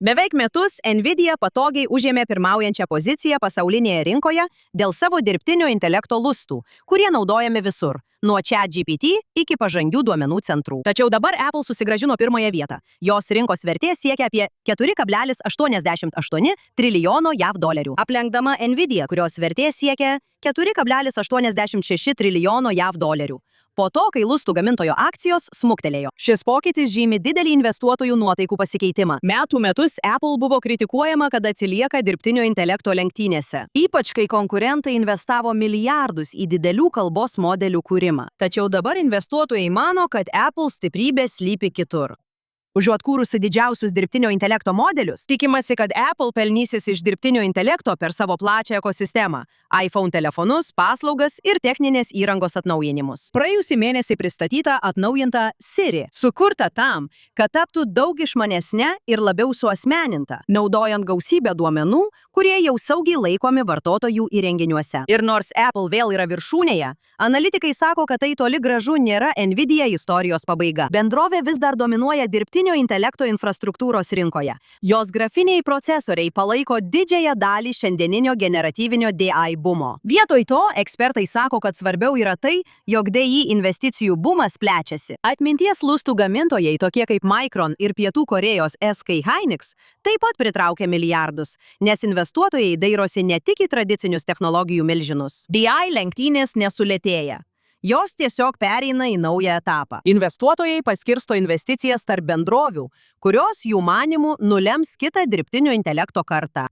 Beveik metus Nvidia patogiai užėmė pirmaujančią poziciją pasaulinėje rinkoje dėl savo dirbtinio intelekto lustų, kurie naudojami visur, nuo ChatGPT iki pažangių duomenų centrų. Tačiau dabar Apple susigrąžino pirmąją vietą. Jos rinkos vertė siekia apie 4,88 trilijono JAV dolerių, aplenkdama Nvidia, kurios vertė siekia 4,86 trilijono JAV dolerių. Po to, kai lustų gamintojo akcijos smuktelėjo. Šis pokytis žymi didelį investuotojų nuotaikų pasikeitimą. Metų metus Apple buvo kritikuojama, kad atsilieka dirbtinio intelekto lenktynėse. Ypač, kai konkurentai investavo milijardus į didelių kalbos modelių kūrimą. Tačiau dabar investuotojai mano, kad Apple stiprybė slypi kitur. Užuot kūrusi didžiausius dirbtinio intelekto modelius, tikimasi, kad Apple pelnysis iš dirbtinio intelekto per savo plačią ekosistemą – iPhone telefonus, paslaugas ir techninės įrangos atnaujinimus. Praėjusį mėnesį pristatyta atnaujinta Siri, sukurta tam, kad taptų daug išmanesnė ir labiau suasmeninta, naudojant gausybę duomenų, kurie jau saugiai laikomi vartotojų įrenginiuose. Ir nors Apple vėl yra viršūnėje, analitikai sako, kad tai toli gražu nėra Nvidia istorijos pabaiga. Bendrovė vis dar dominuoja dirbtinio intelekto infrastruktūros rinkoje. Jos grafiniai procesoriai palaiko didžiąją dalį šiandieninio generatyvinio DI bumo. Vietoj to, ekspertai sako, kad svarbiau yra tai, jog DI investicijų bumas plečiasi. Atminties lustų gamintojai, tokie kaip Micron ir Pietų Korėjos SK Hynix, taip pat pritraukia milijardus, nes investuotojai dairosi ne tik į tradicinius technologijų milžinus. DI lenktynės nesulėtėja. Jos tiesiog pereina į naują etapą. Investuotojai paskirsto investicijas tarp bendrovių, kurios jų manimų nulems kitą dirbtinio intelekto kartą.